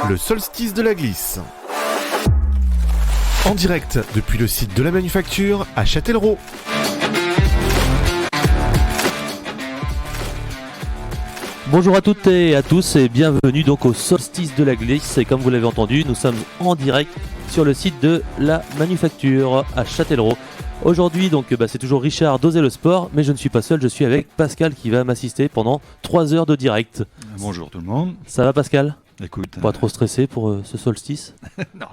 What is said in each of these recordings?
Le solstice de la glisse. En direct depuis le site de la Manufacture à Châtellerault. Bonjour à toutes et à tous et bienvenue donc au solstice de la glisse. Et comme vous l'avez entendu, nous sommes en direct sur le site de la Manufacture à Châtellerault. Aujourd'hui donc c'est toujours Richard d'Oser le Sport, mais je ne suis pas seul, je suis avec Pascal qui va m'assister pendant 3 heures de direct. Bonjour tout le monde. Ça va Pascal ? Écoute, Pas trop stressé pour ce solstice ? Non.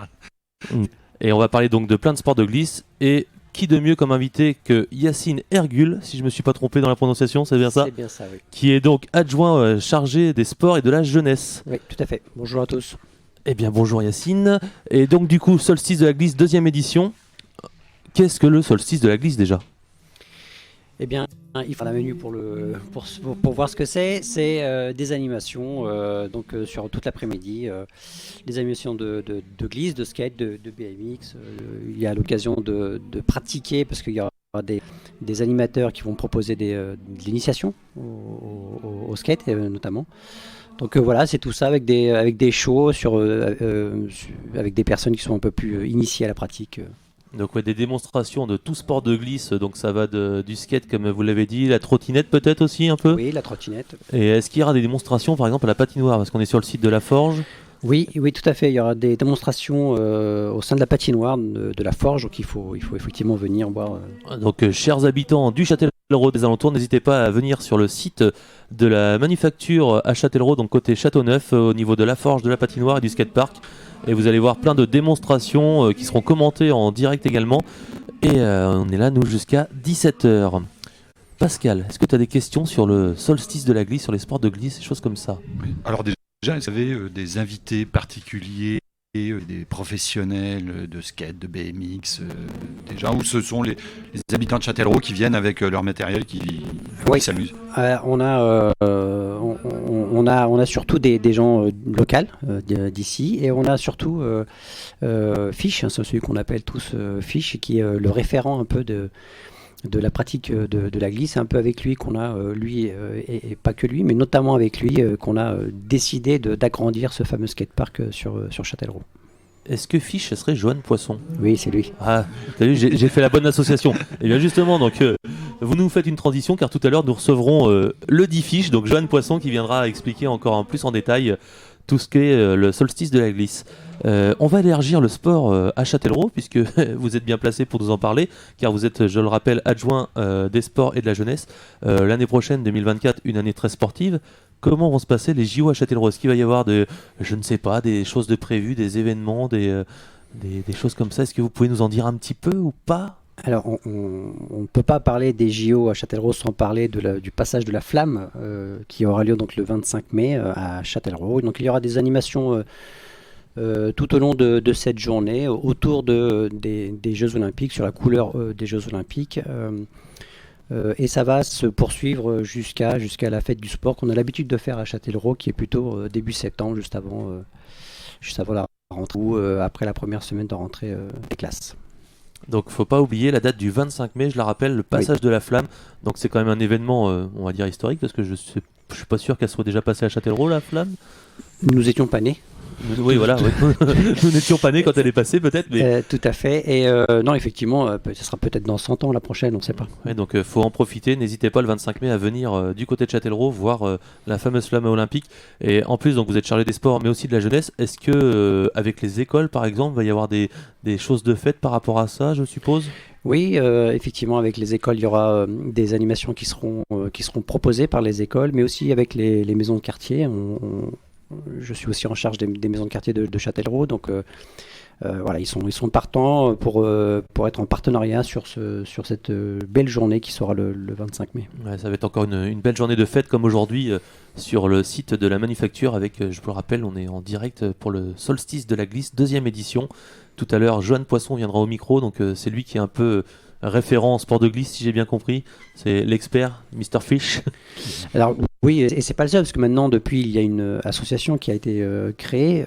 Et on va parler donc de plein de sports de glisse et qui de mieux comme invité que Yacine Hergul, si je ne me suis pas trompé dans la prononciation, c'est bien ça ? C'est bien ça, oui. Qui est donc adjoint chargé des sports et de la jeunesse. Oui, tout à fait. Bonjour à tous. Eh bien bonjour Yacine. Et donc du coup, solstice de la glisse, 2e édition. Qu'est-ce que le solstice de la glisse déjà ? Eh bien, il faut la menu pour voir ce que c'est. C'est des animations sur toute l'après-midi. Des animations de glisse, de skate, de BMX. Il y a l'occasion de pratiquer parce qu'il y aura des animateurs qui vont proposer de l'initiation au skate notamment. Donc voilà, c'est tout ça avec des shows avec des personnes qui sont un peu plus initiées à la pratique. Donc ouais, des démonstrations de tout sport de glisse, donc ça va du skate comme vous l'avez dit, la trottinette peut-être aussi un peu ? Oui, la trottinette. Et est-ce qu'il y aura des démonstrations par exemple à la patinoire, parce qu'on est sur le site de la Forge ? Oui, tout à fait. Il y aura des démonstrations au sein de la patinoire de la Forge, donc il faut effectivement venir voir. Donc chers habitants du Châtellerault des alentours, n'hésitez pas à venir sur le site de la Manufacture à Châtellerault, donc côté Châteauneuf, au niveau de la Forge, de la patinoire et du skatepark. Et vous allez voir plein de démonstrations qui seront commentées en direct également. Et on est là, nous, jusqu'à 17h. Pascal, est-ce que tu as des questions sur le solstice de la glisse, sur les sports de glisse, des choses comme ça ? Oui. Alors déjà, vous avez des invités particuliers, des professionnels de skate, de BMX, déjà, ou ce sont les habitants de Châtellerault qui viennent avec leur matériel qui s'amusent ? On a surtout des gens locaux d'ici, et on a surtout Fish, c'est celui qu'on appelle tous Fish, qui est le référent un peu de la pratique de la glisse. C'est un peu avec lui qu'on a, et pas que lui, mais notamment avec lui, qu'on a décidé d'agrandir ce fameux skatepark sur Châtellerault. Est-ce que Fish, ce serait Johan Poisson ? Oui, c'est lui. Ah, t'as vu, j'ai fait la bonne association. Et bien justement, donc, vous nous faites une transition, car tout à l'heure, nous recevrons le dit Fish, donc Johan Poisson, qui viendra expliquer encore en plus en détail tout ce qu'est le solstice de la glisse. On va élargir le sport à Châtellerault, puisque vous êtes bien placé pour nous en parler, car vous êtes, je le rappelle, adjoint des sports et de la jeunesse. L'année prochaine, 2024, une année très sportive. Comment vont se passer les JO à Châtellerault ? Est-ce qu'il va y avoir des choses de prévues, des événements, des choses comme ça ? Est-ce que vous pouvez nous en dire un petit peu ou pas ? Alors, on ne peut pas parler des JO à Châtellerault sans parler du passage de la flamme qui aura lieu donc le 25 mai à Châtellerault. Donc, il y aura des animations tout au long de cette journée autour des Jeux Olympiques, sur la couleur des Jeux Olympiques. Et ça va se poursuivre jusqu'à la fête du sport qu'on a l'habitude de faire à Châtellerault, qui est plutôt début septembre, juste avant la rentrée, ou après la première semaine de rentrée des classes. Donc faut pas oublier la date du 25 mai, je la rappelle, le passage de la flamme. Donc c'est quand même un événement, on va dire historique, parce que je suis pas sûr qu'elle soit déjà passée à Châtellerault, la flamme. Nous étions pas nés. Oui, voilà. Nous n'étions pas nés quand elle est passée, peut-être. Mais... tout à fait. Et non, effectivement, ce sera peut-être dans 100 ans, la prochaine, on ne sait pas. Ouais, donc faut en profiter. N'hésitez pas le 25 mai à venir du côté de Châtellerault voir la fameuse flamme olympique. Et en plus, donc, vous êtes chargé des sports, mais aussi de la jeunesse. Est-ce que avec les écoles, par exemple, il va y avoir des choses de fête par rapport à ça, je suppose ? Oui, effectivement, avec les écoles, il y aura des animations qui seront proposées par les écoles, mais aussi avec les maisons de quartier. Je suis aussi en charge des maisons de quartier de Châtellerault, donc voilà, ils sont partants pour être en partenariat sur cette belle journée qui sera le 25 mai. Ouais, ça va être encore une belle journée de fête comme aujourd'hui sur le site de la Manufacture avec, je vous le rappelle, on est en direct pour le solstice de la glisse, 2e édition. Tout à l'heure, Johan Poisson viendra au micro, donc c'est lui qui est un peu référent en sport de glisse, si j'ai bien compris. C'est l'expert, Mr. Fish. Alors oui, et c'est pas le seul, parce que maintenant, depuis, il y a une association qui a été créée,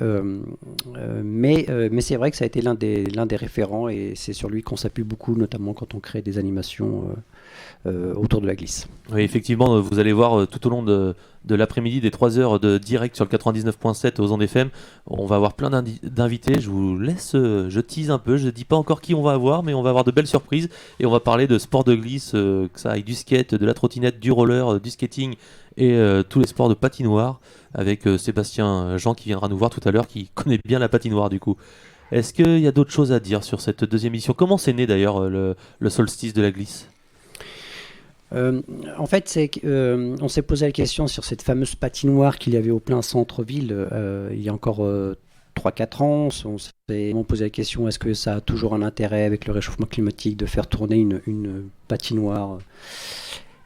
mais c'est vrai que ça a été l'un des référents, et c'est sur lui qu'on s'appuie beaucoup, notamment quand on crée des animations autour de la glisse. Oui, effectivement, vous allez voir tout au long de l'après-midi, des 3 heures de direct sur le 99.7 aux ondes FM, on va avoir plein d'invités. Je vous laisse, je tease un peu, je ne dis pas encore qui on va avoir, mais on va avoir de belles surprises et on va parler de sport de glisse, que ça aille du skate, de la trottinette, du roller, du skating et tous les sports de patinoire avec Sébastien Jean qui viendra nous voir tout à l'heure, qui connaît bien la patinoire du coup. Est-ce qu'il y a d'autres choses à dire sur cette deuxième émission? Comment c'est né d'ailleurs le solstice de la glisse? En fait, on s'est posé la question sur cette fameuse patinoire qu'il y avait au plein centre-ville il y a encore 3-4 ans. On s'est posé la question, est-ce que ça a toujours un intérêt avec le réchauffement climatique de faire tourner une patinoire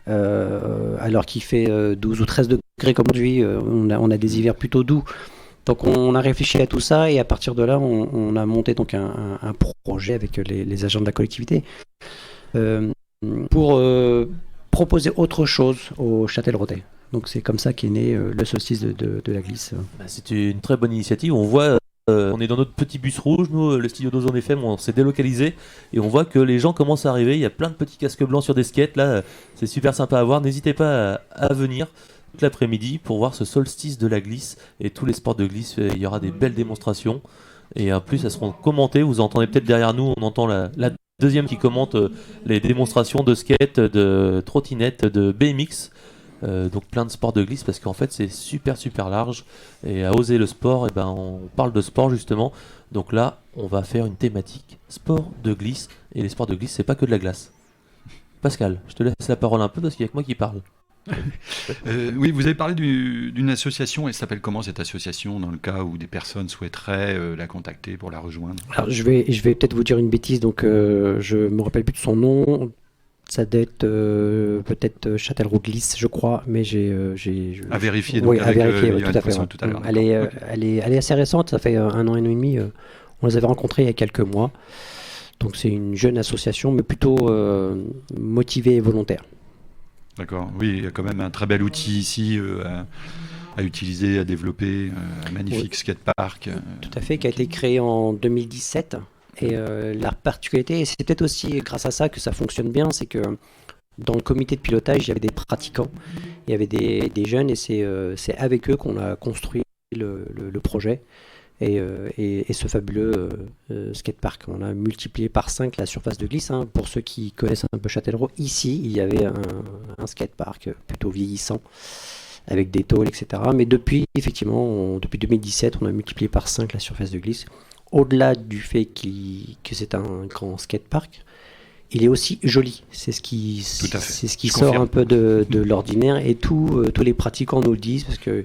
alors qu'il fait 12 ou 13 degrés comme aujourd'hui, on a des hivers plutôt doux. Donc on a réfléchi à tout ça et à partir de là, on a monté donc un projet avec les agents de la collectivité pour proposer autre chose au Châtelleraudais. Donc c'est comme ça qu'est né le solstice de la glisse. C'est une très bonne initiative. On voit, on est dans notre petit bus rouge, nous, le studio d'Ozone FM, on s'est délocalisé et on voit que les gens commencent à arriver. Il y a plein de petits casques blancs sur des skates. Là, c'est super sympa à voir. N'hésitez pas à venir toute l'après-midi pour voir ce solstice de la glisse et tous les sports de glisse. Il y aura des belles démonstrations et en plus, elles seront commentées. Vous entendez peut-être derrière nous, on entend la deuxième qui commente les démonstrations de skate, de trottinette, de BMX, donc plein de sports de glisse parce qu'en fait c'est super large et à oser le sport, et ben on parle de sport justement. Donc là on va faire une thématique sport de glisse et les sports de glisse c'est pas que de la glace. Pascal, je te laisse la parole un peu parce qu'il y a que moi qui parle. Oui, vous avez parlé d'une association. Elle s'appelle comment cette association dans le cas où des personnes souhaiteraient la contacter pour la rejoindre? Alors, je vais peut-être vous dire une bêtise, donc je me rappelle plus de son nom. Ça doit être peut-être Châtellerault Glisse, je crois, mais à vérifier. Donc oui, avec, à vérifier, oui, tout à fait. Tout à l'heure, elle est assez récente, ça fait 1 an et demi. On les avait rencontrés il y a quelques mois. Donc c'est une jeune association, mais plutôt motivée et volontaire. D'accord, oui, il y a quand même un très bel outil ici à utiliser, à développer, un magnifique skatepark. Tout à fait, qui a été créé en 2017. Et la particularité, et c'est peut-être aussi grâce à ça que ça fonctionne bien, c'est que dans le comité de pilotage, il y avait des pratiquants, il y avait des jeunes, et c'est avec eux qu'on a construit le projet. Et ce fabuleux skatepark. On a multiplié par 5 la surface de glisse. Hein. Pour ceux qui connaissent un peu Châtellerault, ici, il y avait un skatepark plutôt vieillissant, avec des tôles, etc. Mais depuis 2017, on a multiplié par 5 la surface de glisse. Au-delà du fait que c'est un grand skatepark, il est aussi joli. C'est ce qui sort un peu de l'ordinaire. Et tous les pratiquants nous le disent, parce que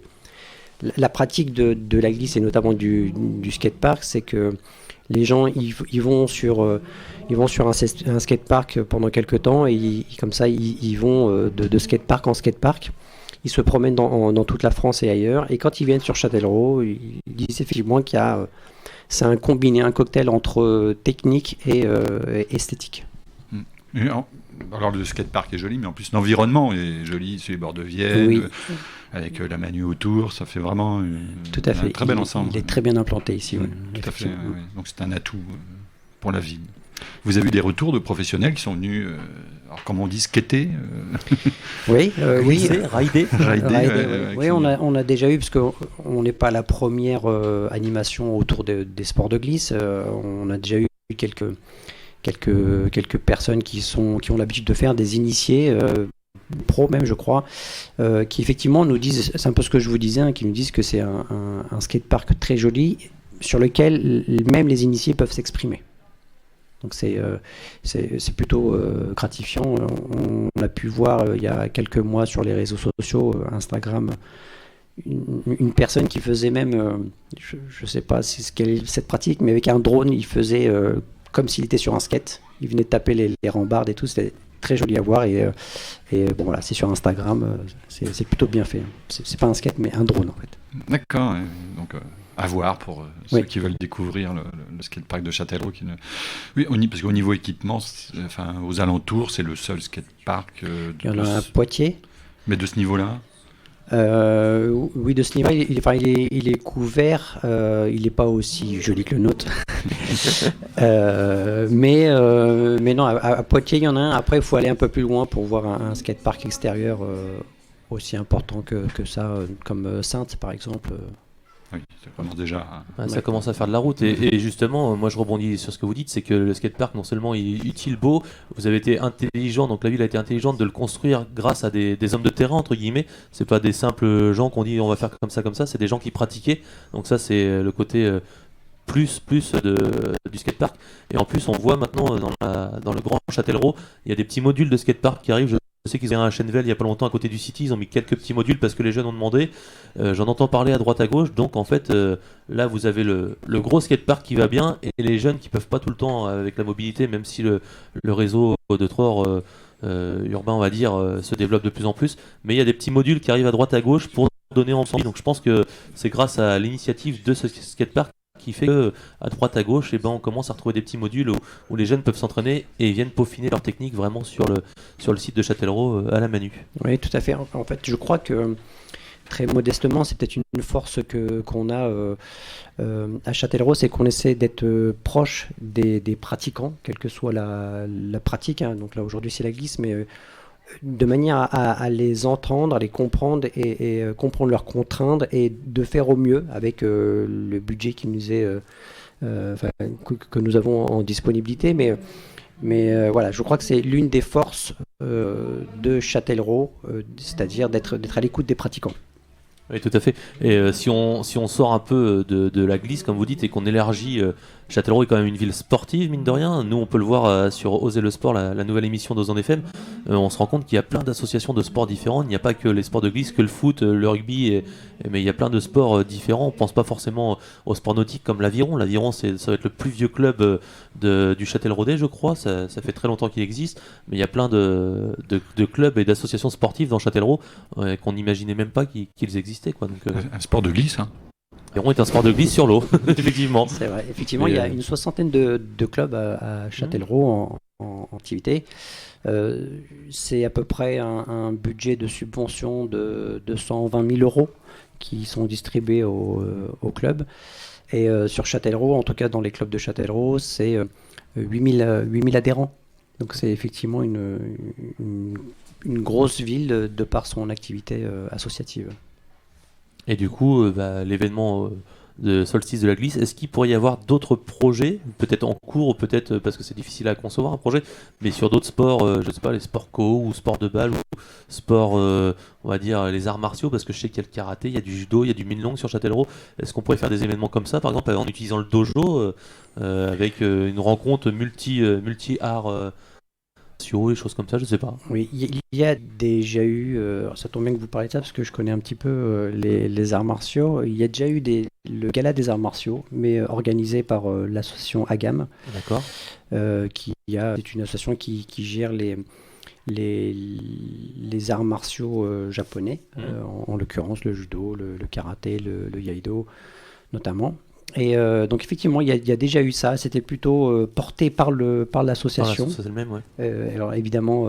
la pratique de la glisse et notamment du skatepark, c'est que les gens ils vont sur un skatepark pendant quelques temps et comme ça ils vont de skatepark en skatepark. Ils se promènent dans toute la France et ailleurs. Et quand ils viennent sur Châtellerault, ils disent effectivement c'est un combiné, un cocktail entre technique et esthétique. Alors le skatepark est joli, mais en plus l'environnement est joli, sur les bords de Vienne, oui. Avec la Manu autour, ça fait vraiment tout à fait. Un très bel ensemble. Il est très bien implanté ici. Oui, tout à fait. Donc c'est un atout pour la ville. Vous avez eu des retours de professionnels qui sont venus, alors comment on dit, skater Oui, rider. Oui, on a déjà eu, parce qu'on n'est pas la première animation autour des sports de glisse. On a déjà eu quelques personnes qui ont l'habitude de faire des initiés, pro même je crois, qui effectivement nous disent, c'est un peu ce que je vous disais, qui nous disent que c'est un skatepark très joli sur lequel même les initiés peuvent s'exprimer. Donc c'est plutôt gratifiant. On a pu voir il y a quelques mois sur les réseaux sociaux, Instagram, une personne qui faisait même, je ne sais pas quelle est cette pratique, mais avec un drone, il faisait comme s'il était sur un skate. Il venait de taper les rambardes et tout. C'était très joli à voir. Et bon, voilà, c'est sur Instagram. C'est plutôt bien fait. C'est pas un skate, mais un drone en fait. D'accord. Donc à voir pour ceux qui veulent découvrir le skatepark de Châtellerault. Oui, parce qu'au niveau équipement, aux alentours, c'est le seul skatepark. Il y en a à Poitiers. Mais de ce niveau-là. Oui, de ce niveau, il est couvert. Il n'est pas aussi joli que le nôtre. Mais non, à Poitiers, il y en a un. Après, il faut aller un peu plus loin pour voir un skatepark extérieur aussi important que ça, comme Sainte, par exemple. Oui, ça commence déjà à... Ça commence à faire de la route et justement moi je rebondis sur ce que vous dites, c'est que le skatepark non seulement il est utile, beau, vous avez été intelligent, donc la ville a été intelligente de le construire grâce à des hommes de terrain entre guillemets, c'est pas des simples gens qu'on dit on va faire comme ça, c'est des gens qui pratiquaient, donc ça c'est le côté plus du skatepark. Et en plus on voit maintenant dans le grand Châtellerault, il y a des petits modules de skatepark qui arrivent. Je sais qu'ils ont un à Chennevel il y a pas longtemps à côté du City, ils ont mis quelques petits modules parce que les jeunes ont demandé. J'en entends parler à droite à gauche, donc en fait là vous avez le gros skatepark qui va bien et les jeunes qui peuvent pas tout le temps avec la mobilité, même si le réseau de trottoirs urbain on va dire se développe de plus en plus, mais il y a des petits modules qui arrivent à droite à gauche pour donner envie. Donc je pense que c'est grâce à l'initiative de ce skatepark qui fait que à droite à gauche on commence à retrouver des petits modules où les jeunes peuvent s'entraîner et viennent peaufiner leur technique vraiment sur le site de Châtellerault à la Manu. Oui, tout à fait. En fait, je crois que très modestement, c'est peut-être une force qu'on a à Châtellerault, c'est qu'on essaie d'être proche des pratiquants, quelle que soit la pratique. Donc là, aujourd'hui, c'est la glisse, mais de manière à les entendre, à les comprendre et comprendre leurs contraintes et de faire au mieux avec le budget qui nous est, que nous avons en disponibilité. Mais voilà, je crois que c'est l'une des forces de Châtellerault, c'est-à-dire d'être à l'écoute des pratiquants. Oui, tout à fait. Et si on sort un peu de la glisse, comme vous dites, et qu'on élargit, Châtellerault est quand même une ville sportive, mine de rien. Nous, on peut le voir sur Oser le sport, la nouvelle émission d'Ozon FM. On se rend compte qu'il y a plein d'associations de sports différents. Il n'y a pas que les sports de glisse, que le foot, le rugby, mais il y a plein de sports différents. On pense pas forcément au sport nautique comme l'Aviron. L'Aviron, ça va être le plus vieux club du Châtelleraudais, je crois. Ça fait très longtemps qu'il existe. Mais il y a plein de clubs et d'associations sportives dans Châtellerault qu'on n'imaginait même pas qu'ils existaient, quoi. Donc, Un sport de glisse, hein. L'Aviron est un sport de glisse sur l'eau, effectivement. C'est vrai. Effectivement, il y a une soixantaine de clubs à Châtellerault en activité. C'est à peu près un budget de subvention de 220 000 euros qui sont distribués au club. Et sur Châtellerault, en tout cas dans les clubs de Châtellerault, c'est 8 000 adhérents. Donc c'est effectivement une grosse ville de par son activité associative. Et du coup, l'événement de Solstice de la Glisse, est-ce qu'il pourrait y avoir d'autres projets, peut-être en cours, ou peut-être parce que c'est difficile à concevoir un projet, mais sur d'autres sports, je ne sais pas, les sports co ou sports de balle, ou sports, on va dire, les arts martiaux, parce que je sais qu'il y a le karaté, il y a du judo, il y a du minlong sur Châtellerault. Est-ce qu'on pourrait faire des événements comme ça, par exemple, en utilisant le dojo, avec une rencontre multi-arts des choses comme ça, je sais pas. Oui, il y a déjà eu, ça tombe bien que vous parlez de ça parce que je connais un petit peu les arts martiaux. Il y a déjà eu le gala des arts martiaux, mais organisé par l'association AGAM. D'accord. C'est une association qui gère les arts martiaux japonais, en l'occurrence le judo, le karaté, le iaido notamment. Et donc effectivement, il y a déjà eu ça. C'était plutôt porté par l'association. C'est le même, ouais. Alors évidemment,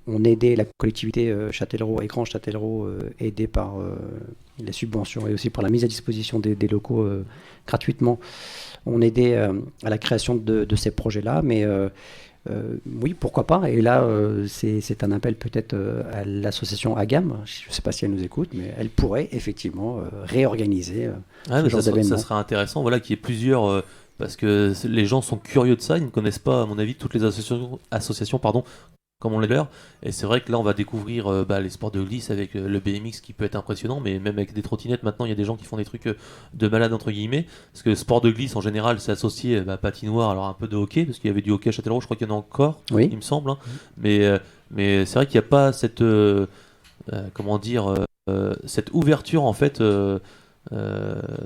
on aidait la collectivité Châtellerault et Grand Châtellerault, aidée par les subventions et aussi par la mise à disposition des locaux gratuitement. On aidait à la création de ces projets-là, mais oui, pourquoi pas. Et là, c'est un appel peut-être à l'association AGAM. Je ne sais pas si elle nous écoute, mais elle pourrait effectivement réorganiser ce genre d'événement. Ça serait intéressant, voilà, qu'il y ait plusieurs, parce que les gens sont curieux de ça. Ils ne connaissent pas, à mon avis, toutes les associations, comme on les leur. Et c'est vrai que là, on va découvrir les sports de glisse avec le BMX qui peut être impressionnant, mais même avec des trottinettes, maintenant, il y a des gens qui font des trucs de malade, entre guillemets. Parce que le sport de glisse, en général, c'est associé à patinoire, alors un peu de hockey, parce qu'il y avait du hockey à Châtellerault, je crois qu'il y en a encore, oui. Il me semble. Hein. Mais c'est vrai qu'il n'y a pas cette, cette ouverture, en fait,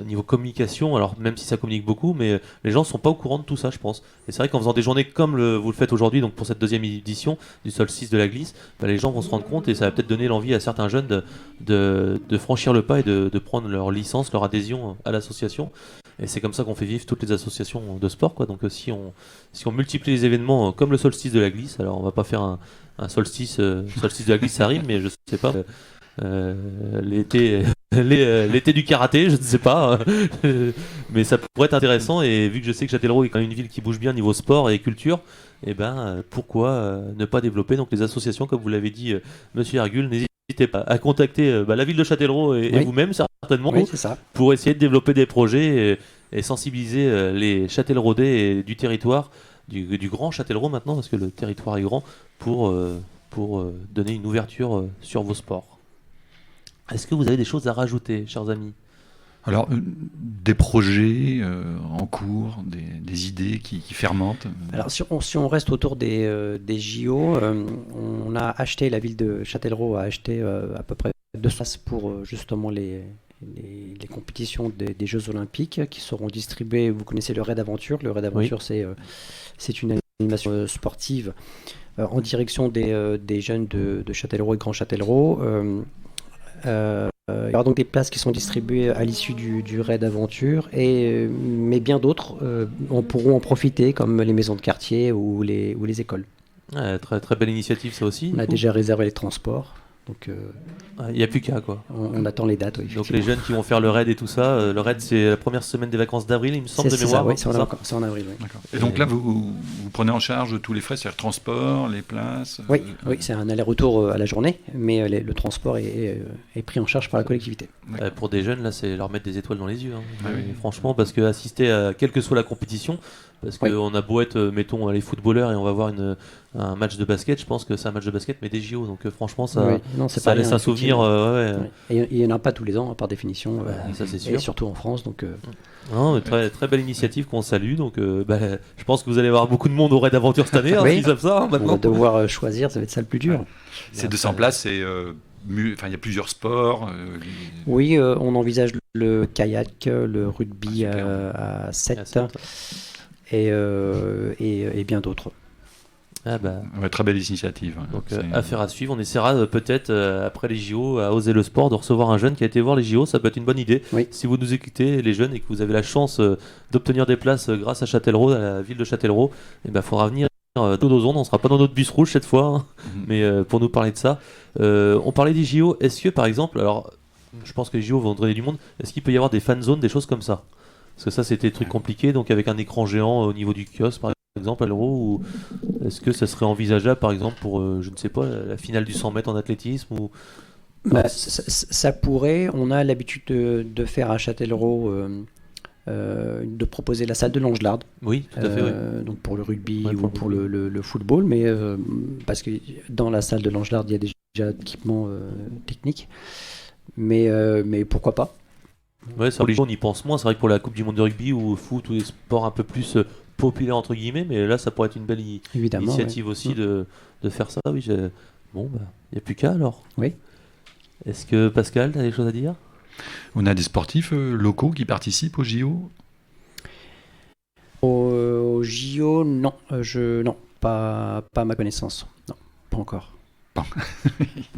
niveau communication, alors même si ça communique beaucoup, mais les gens sont pas au courant de tout ça, je pense. Et c'est vrai qu'en faisant des journées comme vous le faites aujourd'hui, donc pour cette deuxième édition du Solstice de la Glisse, les gens vont se rendre compte et ça va peut-être donner l'envie à certains jeunes de franchir le pas et de prendre leur licence, leur adhésion à l'association. Et c'est comme ça qu'on fait vivre toutes les associations de sport, quoi. Donc si on multiplie les événements comme le Solstice de la Glisse, alors on va pas faire un solstice de la glisse, ça rime, mais je sais pas. l'été l'été du karaté, je ne sais pas, mais ça pourrait être intéressant. Et vu que je sais que Châtellerault est quand même une ville qui bouge bien niveau sport et culture, et pourquoi ne pas développer donc les associations, comme vous l'avez dit, Monsieur Hergul, n'hésitez pas à contacter la ville de Châtellerault et vous-même certainement, Oui, c'est ça. pour essayer de développer des projets et sensibiliser les Châtelleraudais du territoire, du grand Châtellerault maintenant, parce que le territoire est grand, pour donner une ouverture sur vos sports. Est-ce que vous avez des choses à rajouter, chers amis ? Alors, des projets en cours, des idées qui fermentent. Alors si on reste autour des JO, on a acheté, la ville de Châtellerault a acheté à peu près 2 places pour justement les compétitions des Jeux Olympiques qui seront distribuées. Vous connaissez le Raid Aventure. Le Raid Aventure, c'est une animation sportive en direction des jeunes de Châtellerault et Grand Châtellerault. Il y aura donc des places qui sont distribuées à l'issue du Raid Aventure, mais bien d'autres pourront en profiter, comme les maisons de quartier ou les écoles. Très, très belle initiative, ça aussi. On a déjà réservé les transports. Donc, il n'y a plus qu'à, quoi. On attend les dates. Oui, donc les jeunes qui vont faire le raid et tout ça, le raid c'est la première semaine des vacances d'avril, il me semble, de mémoire. C'est en avril. Oui. D'accord. Et donc là, vous prenez en charge tous les frais, c'est-à-dire le transport, les places. Oui, c'est un aller-retour à la journée, mais le transport est pris en charge par la collectivité. Pour des jeunes, là, c'est leur mettre des étoiles dans les yeux. Ah oui. Franchement, parce que assister à quelle que soit la compétition, parce qu'on a beau être, mettons, les footballeurs et on va voir un match de basket, je pense que c'est un match de basket, mais des JO. Donc franchement, ça laisse un souvenir. Et il n'y en a pas tous les ans, par définition. Ça, c'est sûr. Et surtout en France. Donc, non, très, très belle initiative qu'on salue. Donc, je pense que vous allez avoir beaucoup de monde au Raid Aventure cette année, s'ils savent ça. Maintenant. On va devoir choisir, ça va être ça le plus dur. Ces 200 places, il y a plusieurs sports. Oui, on envisage le kayak, le rugby à 7 et bien d'autres. Très belle initiative. Donc affaire à suivre, on essaiera peut-être après les JO à Oser le Sport de recevoir un jeune qui a été voir les JO, ça peut être une bonne idée. Oui. Si vous nous écoutez les jeunes et que vous avez la chance d'obtenir des places grâce à Châtellerault, à la ville de Châtellerault, il faudra venir dans nos ondes, on ne sera pas dans notre bus rouge cette fois, mais pour nous parler de ça. On parlait des JO, est-ce que par exemple, alors je pense que les JO vont drainer du monde, est-ce qu'il peut y avoir des fan zones, des choses comme ça ? Parce que ça c'était des trucs compliqués, donc avec un écran géant au niveau du kiosque par exemple à l'Euro, ou est-ce que ça serait envisageable par exemple pour, je ne sais pas, la finale du 100 mètres en athlétisme ou... Ça pourrait, on a l'habitude de faire à Châtellerault, de proposer la salle de Langelarde. Oui, tout à fait. Donc pour le rugby ou pour le football, mais parce que dans la salle de Langelarde, il y a déjà d'équipements techniques, mais pourquoi pas. Ouais, ça, on y pense moins. C'est vrai que pour la Coupe du Monde de rugby ou au foot ou les sports un peu plus populaires entre guillemets, mais là ça pourrait être une belle initiative aussi de faire ça. Oui, bon, il n'y a plus qu'à alors. Oui. Est-ce que Pascal, tu as des choses à dire ? On a des sportifs locaux qui participent aux JO ? Aux JO, non. Non, pas à ma connaissance. Non, pas encore.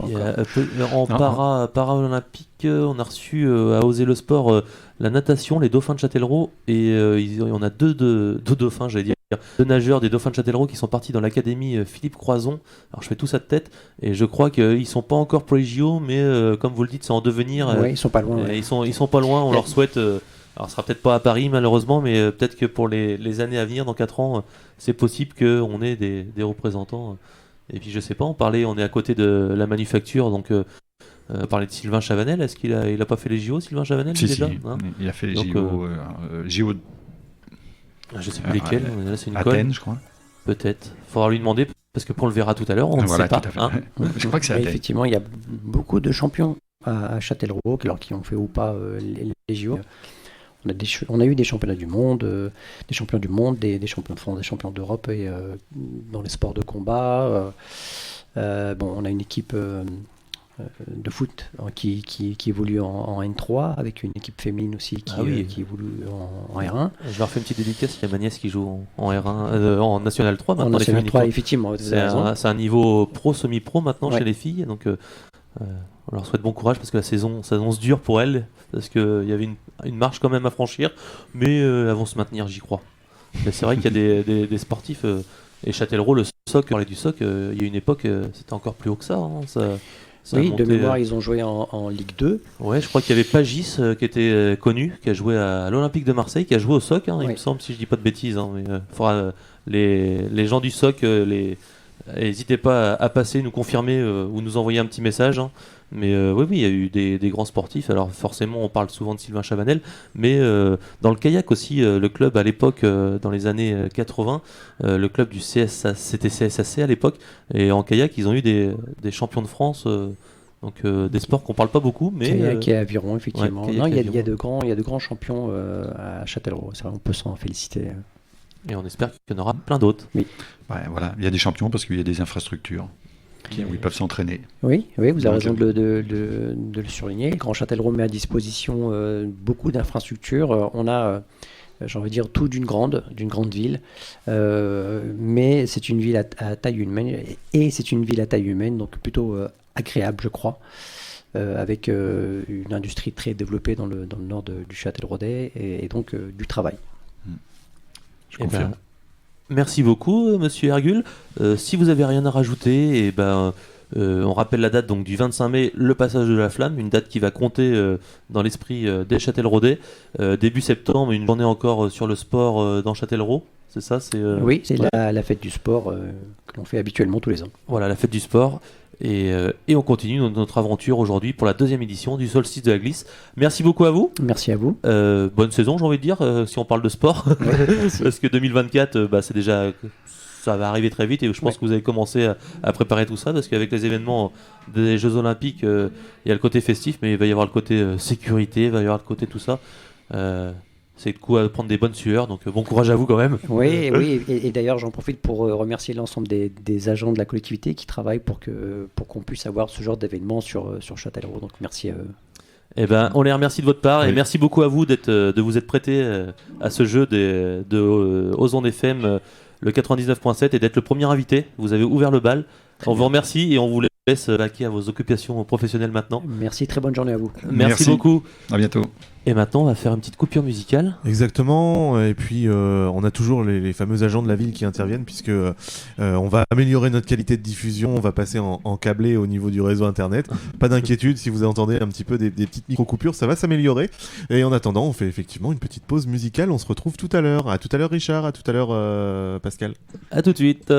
En para-olympique, on a reçu à Oser le Sport la natation, les dauphins de Châtellerault, et on a deux dauphins, j'allais dire, 2 nageurs des dauphins de Châtellerault qui sont partis dans l'académie Philippe Croison. Alors je fais tout ça de tête, et je crois qu'ils sont pas encore pour les JO, mais comme vous le dites, c'est en devenir. Oui, ils sont pas loin. Ils sont pas loin, on leur souhaite. Alors ce sera peut-être pas à Paris malheureusement, mais peut-être que pour les années à venir, dans 4 ans, c'est possible qu'on ait des représentants. Et puis je sais pas, on est à côté de la manufacture, donc on parlait de Sylvain Chavanel. Est-ce qu'il a pas fait les JO, Sylvain Chavanel? Si, déjà, il a fait les donc, JO. Je sais plus lesquels. Là, c'est une Athènes, colle. je crois. Peut-être. Faudra lui demander parce que on le verra tout à l'heure. On ne sait pas. Tout à fait. Je crois que c'est Athènes. Effectivement, il y a beaucoup de champions à Châtellerault, alors qui ont fait ou pas les JO. On a eu des championnats du monde, des champions du monde, des champions de France, des champions d'Europe et dans les sports de combat. On a une équipe de foot qui évolue en N3 avec une équipe féminine aussi qui évolue en R1. Je leur fais une petite dédicace. Il y a ma nièce qui joue en R1, en National 3 maintenant. En National 3, effectivement. C'est un niveau pro, semi-pro maintenant chez les filles. Donc on leur souhaite bon courage parce que la saison s'annonce dure pour elles, parce qu'il y avait une marche quand même à franchir, mais elles vont se maintenir, j'y crois. Mais c'est vrai qu'il y a des sportifs, et Châtellerault, le SOC, on parlait du SOC, il y a une époque, c'était encore plus haut que ça. Ça a Oui, monté, de mémoire, ils ont joué en Ligue 2. Ouais, je crois qu'il y avait Pagis qui était connu, qui a joué à l'Olympique de Marseille, qui a joué au SOC, il Oui. me semble, si je dis pas de bêtises. Mais les gens du SOC, n'hésitez pas à passer, nous confirmer ou nous envoyer un petit message. Mais oui, il y a eu des grands sportifs. Alors forcément, on parle souvent de Sylvain Chavanel, mais dans le kayak aussi, le club à l'époque, dans les années 80, le club du CSA, c'était CSAC à l'époque, et en kayak, ils ont eu des champions de France. Donc des sports qu'on parle pas beaucoup, mais Kayak et aviron, effectivement. ouais, Non, kayak il et y a de grands champions à Châtellerault. Ça, on peut s'en féliciter. et on espère qu'il y en aura plein d'autres. Ouais, voilà. Il y a des champions parce qu'il y a des infrastructures où ils peuvent s'entraîner. Oui, vous avez Donc, raison de le souligner. Le Grand Châtellerault met à disposition beaucoup d'infrastructures. On a, j'ai envie de dire, tout d'une grande ville. Mais c'est une ville à taille humaine. Et c'est une ville à taille humaine, donc plutôt agréable, je crois. Avec une industrie très développée dans le nord du Châtelleraudais et donc du travail. Je Eh confirme. ben, merci beaucoup, monsieur Hergul. Si vous avez rien à rajouter, on rappelle la date donc du 25 mai, le passage de la flamme, une date qui va compter dans l'esprit des Châtelleraudais. Début septembre, une journée encore sur le sport dans Châtellerault. C'est ça, Oui, c'est ouais. la fête du sport que l'on fait habituellement tous les ans. Voilà, la fête du sport. Et on continue notre aventure aujourd'hui pour la 2e édition du Solstice de la Glisse. Merci beaucoup à vous. Merci à vous. Bonne saison, j'ai envie de dire, si on parle de sport. Parce que 2024, c'est déjà, ça va arriver très vite et je pense que vous avez commencé à préparer tout ça parce qu'avec les événements des Jeux Olympiques, il y a le côté festif, mais il va y avoir le côté sécurité, il va y avoir le côté tout ça. C'est de quoi prendre des bonnes sueurs, donc bon courage à vous quand même. Oui, et d'ailleurs j'en profite pour remercier l'ensemble des agents de la collectivité qui travaillent pour qu'on puisse avoir ce genre d'événement sur Châtellerault. Donc merci à eux. Eh ben, on les remercie de votre part et merci beaucoup à vous de vous être prêté à ce jeu de Ozon FM le 99.7 et d'être le premier invité. Vous avez ouvert le bal. On vous remercie et on vous laisse vaquer à vos occupations professionnelles maintenant. Merci, très bonne journée à vous. Merci beaucoup. À bientôt. Et maintenant, on va faire une petite coupure musicale. Exactement, et puis on a toujours les fameux agents de la ville qui interviennent puisque on va améliorer notre qualité de diffusion, on va passer en câblé au niveau du réseau internet. Pas d'inquiétude, si vous entendez un petit peu des petites micro-coupures, ça va s'améliorer. Et en attendant, on fait effectivement une petite pause musicale, on se retrouve tout à l'heure. À tout à l'heure Richard, à tout à l'heure Pascal. À tout de suite.